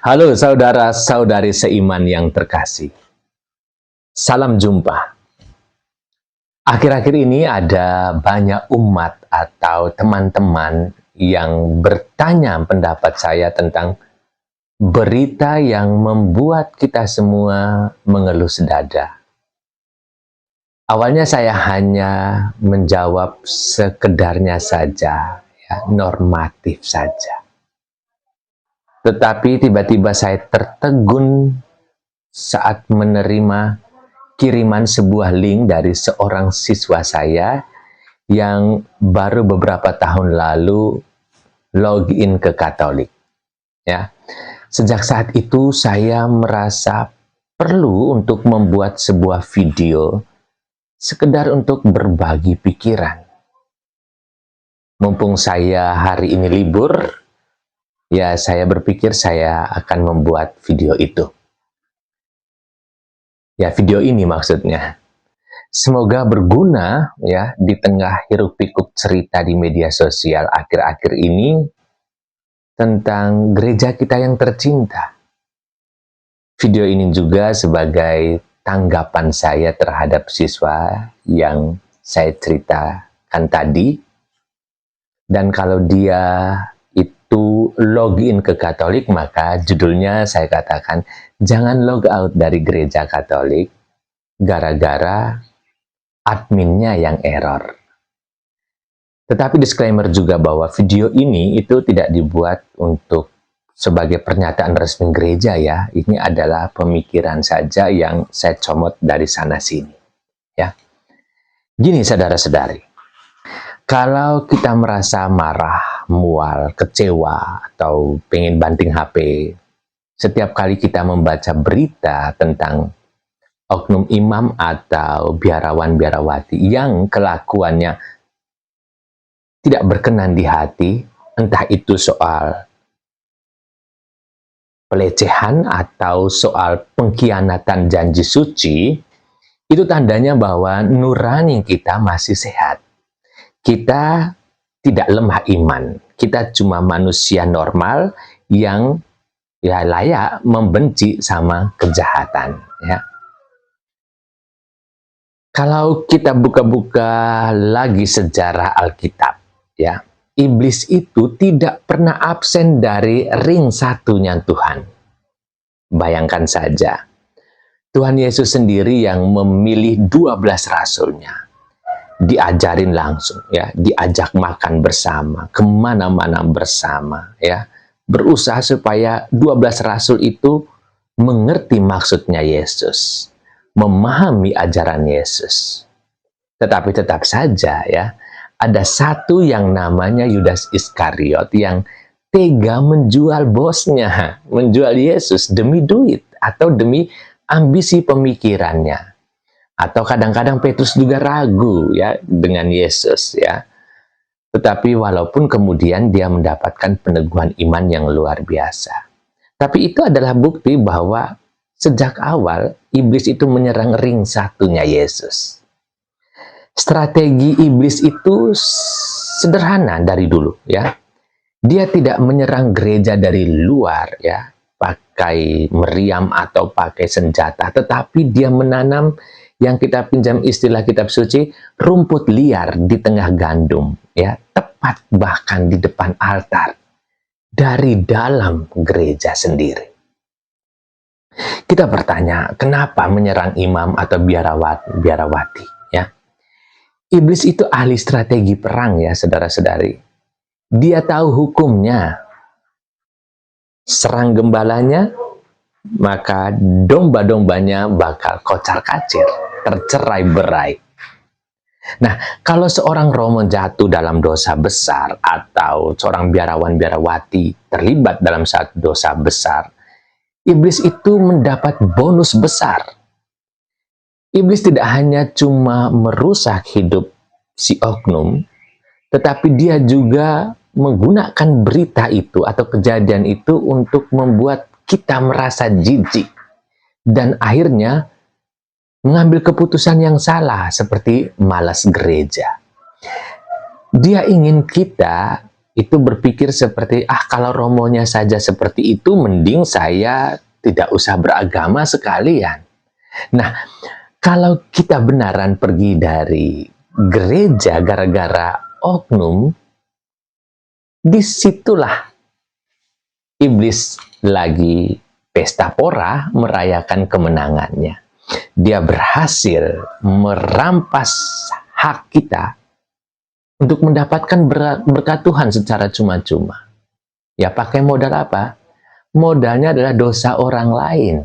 Halo saudara-saudari seiman yang terkasih. Salam jumpa. Akhir-akhir ini ada banyak umat atau teman-teman yang bertanya pendapat saya tentang berita yang membuat kita semua mengelus dada. Awalnya saya hanya menjawab sekedarnya saja, ya, normatif saja. Tetapi tiba-tiba saya tertegun saat menerima kiriman sebuah link dari seorang siswa saya yang baru beberapa tahun lalu login ke Katolik. Ya, sejak saat itu saya merasa perlu untuk membuat sebuah video sekedar untuk berbagi pikiran. Mumpung saya hari ini libur, ya saya berpikir saya akan membuat video itu. Ya, video ini maksudnya. Semoga berguna ya di tengah hiruk-pikuk cerita di media sosial akhir-akhir ini tentang gereja kita yang tercinta. Video ini juga sebagai tanggapan saya terhadap siswa yang saya ceritakan tadi. Dan kalau dia itu login ke Katolik, maka judulnya saya katakan, jangan log out dari gereja Katolik gara-gara adminnya yang error. Tetapi disclaimer juga bahwa video ini itu tidak dibuat untuk sebagai pernyataan resmi gereja ya. Ini adalah pemikiran saja yang saya comot dari sana-sini. Ya. Gini saudara-saudari, kalau kita merasa marah, mual, kecewa, atau pengen banting HP, setiap kali kita membaca berita tentang oknum imam atau biarawan-biarawati yang kelakuannya tidak berkenan di hati, entah itu soal pelecehan atau soal pengkhianatan janji suci, itu tandanya bahwa nurani kita masih sehat. Kita tidak lemah iman, kita cuma manusia normal yang ya layak membenci sama kejahatan. Ya. Kalau kita buka-buka lagi sejarah Alkitab, ya, iblis itu tidak pernah absen dari ring satunya Tuhan. Bayangkan saja, Tuhan Yesus sendiri yang memilih 12 rasulnya. Diajarin langsung, ya, diajak makan bersama, kemana-mana bersama, ya, berusaha supaya 12 rasul itu mengerti maksudnya Yesus, memahami ajaran Yesus. Tetapi tetap saja, ya, ada satu yang namanya Yudas Iskariot yang tega menjual bosnya, menjual Yesus demi duit atau demi ambisi pemikirannya. Atau kadang-kadang Petrus juga ragu ya dengan Yesus ya. Tetapi walaupun kemudian dia mendapatkan peneguhan iman yang luar biasa. Tapi itu adalah bukti bahwa sejak awal iblis itu menyerang ring satunya Yesus. Strategi iblis itu sederhana dari dulu ya. Dia tidak menyerang gereja dari luar ya, pakai meriam atau pakai senjata, tetapi dia menanam yang kita pinjam istilah kitab suci, rumput liar di tengah gandum, ya, tepat bahkan di depan altar dari dalam gereja sendiri. Kita bertanya, kenapa menyerang imam atau biarawati, ya? Iblis itu ahli strategi perang ya, saudara-saudari. Dia tahu hukumnya. Serang gembalanya, maka domba-dombanya bakal kocar-kacir, tercerai-berai. Nah, kalau seorang romo jatuh dalam dosa besar atau seorang biarawan-biarawati terlibat dalam satu dosa besar, iblis itu mendapat bonus besar. Iblis tidak hanya cuma merusak hidup si oknum, tetapi dia juga menggunakan berita itu atau kejadian itu untuk membuat kita merasa jijik dan akhirnya mengambil keputusan yang salah seperti malas gereja. Dia ingin kita itu berpikir seperti, kalau romonya saja seperti itu, mending saya tidak usah beragama sekalian. Nah, kalau kita benaran pergi dari gereja gara-gara oknum, disitulah iblis lagi pesta pora merayakan kemenangannya. Dia berhasil merampas hak kita untuk mendapatkan berkat Tuhan secara cuma-cuma. Ya, pakai modal apa? Modalnya adalah dosa orang lain.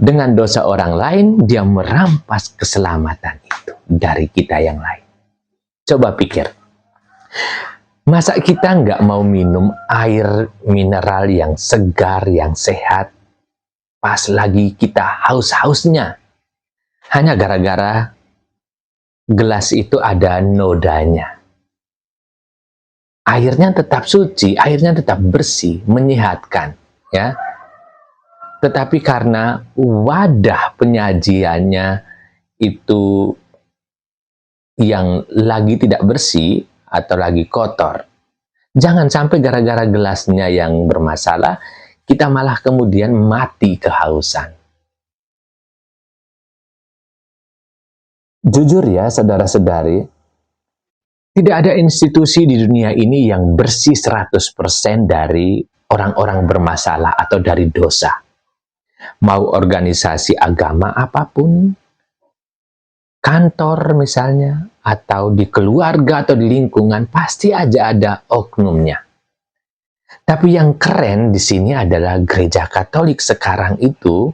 Dengan dosa orang lain, dia merampas keselamatan itu dari kita yang lain. Coba pikir, masa kita nggak mau minum air mineral yang segar, yang sehat, pas lagi kita haus-hausnya, hanya gara-gara gelas itu ada nodanya. Airnya tetap suci, airnya tetap bersih, menyehatkan, ya. Tetapi karena wadah penyajiannya itu yang lagi tidak bersih atau lagi kotor, jangan sampai gara-gara gelasnya yang bermasalah, kita malah kemudian mati kehausan. Jujur ya, saudara-saudari, tidak ada institusi di dunia ini yang bersih 100% dari orang-orang bermasalah atau dari dosa. Mau organisasi agama apapun, kantor misalnya, atau di keluarga atau di lingkungan, pasti aja ada oknumnya. Tapi yang keren di sini adalah gereja Katolik sekarang itu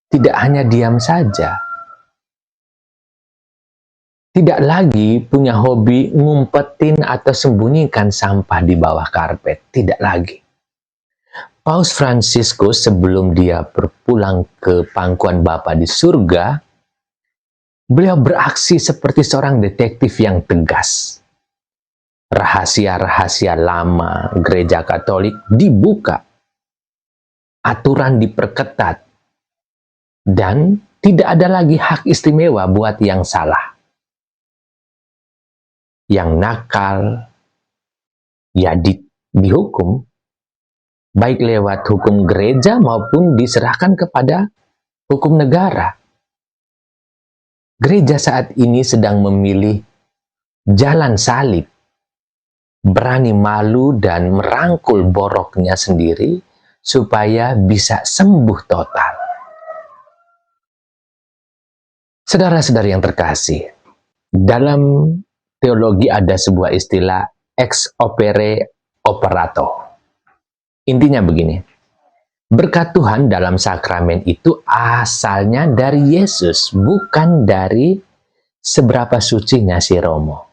tidak hanya diam saja. Tidak lagi punya hobi ngumpetin atau sembunyikan sampah di bawah karpet. Tidak lagi. Paus Fransiskus sebelum dia berpulang ke pangkuan Bapa di surga, beliau beraksi seperti seorang detektif yang tegas. Rahasia-rahasia lama gereja Katolik dibuka. Aturan diperketat. Dan tidak ada lagi hak istimewa buat yang salah. Yang nakal, ya dihukum. Baik lewat hukum gereja maupun diserahkan kepada hukum negara. Gereja saat ini sedang memilih jalan salib, berani malu dan merangkul boroknya sendiri supaya bisa sembuh total. Saudara-saudari yang terkasih, dalam teologi ada sebuah istilah ex opere operato. Intinya begini, berkat Tuhan dalam sakramen itu asalnya dari Yesus, bukan dari seberapa sucinya si Romo.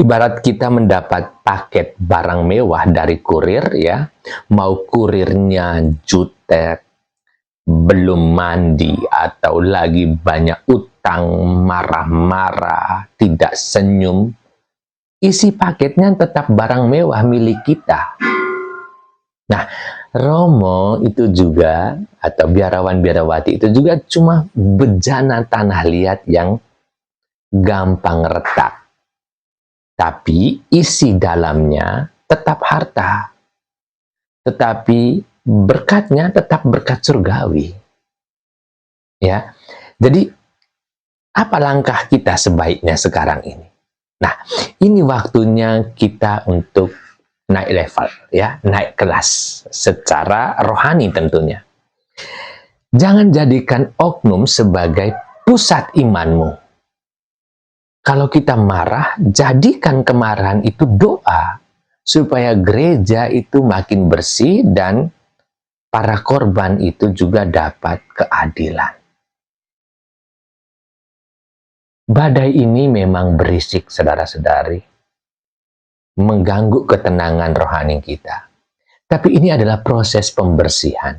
Ibarat kita mendapat paket barang mewah dari kurir, ya, mau kurirnya jutek, belum mandi, atau lagi banyak utang, marah-marah, tidak senyum, isi paketnya tetap barang mewah milik kita. Nah, Romo itu juga, atau biarawan-biarawati itu juga cuma bejana tanah liat yang gampang retak. Tapi isi dalamnya tetap harta. Tetapi berkatnya tetap berkat surgawi. Ya. Jadi, apa langkah kita sebaiknya sekarang ini? Nah, ini waktunya kita untuk naik level, ya, naik kelas secara rohani tentunya. Jangan jadikan oknum sebagai pusat imanmu. Kalau kita marah, jadikan kemarahan itu doa supaya gereja itu makin bersih dan para korban itu juga dapat keadilan. Badai ini memang berisik, saudara-saudari, mengganggu ketenangan rohani kita. Tapi ini adalah proses pembersihan.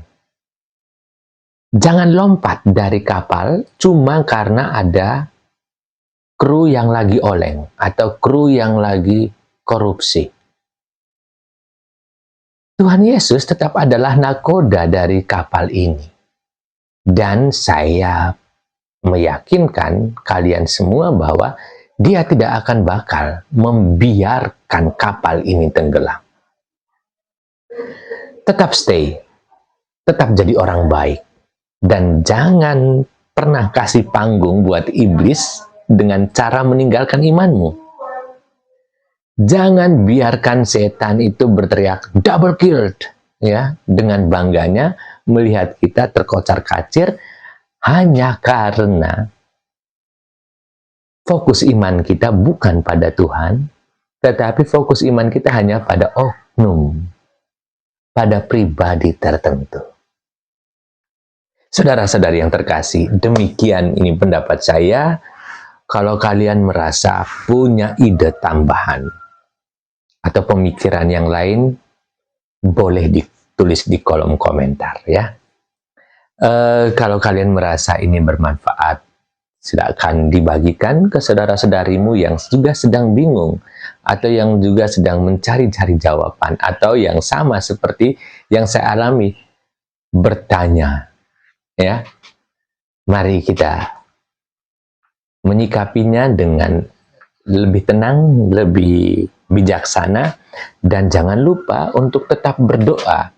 Jangan lompat dari kapal cuma karena ada kru yang lagi oleng atau kru yang lagi korupsi. Tuhan Yesus tetap adalah nakoda dari kapal ini. Dan saya meyakinkan kalian semua bahwa dia tidak akan bakal membiarkan kapal ini tenggelam. Tetap stay, tetap jadi orang baik, dan jangan pernah kasih panggung buat iblis dengan cara meninggalkan imanmu. Jangan biarkan setan itu berteriak double killed, ya, dengan bangganya melihat kita terkocar-kacir hanya karena fokus iman kita bukan pada Tuhan, tetapi fokus iman kita hanya pada oknum, pada pribadi tertentu. Saudara-saudari yang terkasih, demikian ini pendapat saya. Kalau kalian merasa punya ide tambahan atau pemikiran yang lain, boleh ditulis di kolom komentar ya. Kalau kalian merasa ini bermanfaat, silakan dibagikan ke saudara-saudarimu yang juga sedang bingung atau yang juga sedang mencari-cari jawaban atau yang sama seperti yang saya alami, bertanya ya. Mari kita menyikapinya dengan lebih tenang, lebih bijaksana, dan jangan lupa untuk tetap berdoa.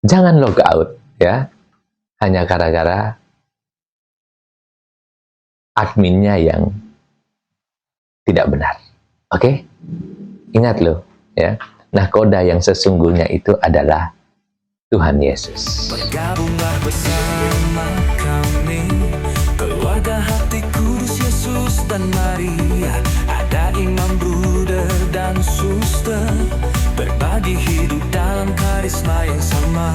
Jangan log out ya, hanya gara-gara adminnya yang tidak benar. Oke? Ingat loh ya. Nahkoda yang sesungguhnya itu adalah Tuhan Yesus. Bergabunglah bersama kami, keluarga hati kudus Yesus dan Maria. Ada imam, bruder dan suster, berbagi hidup dalam karisma yang sama.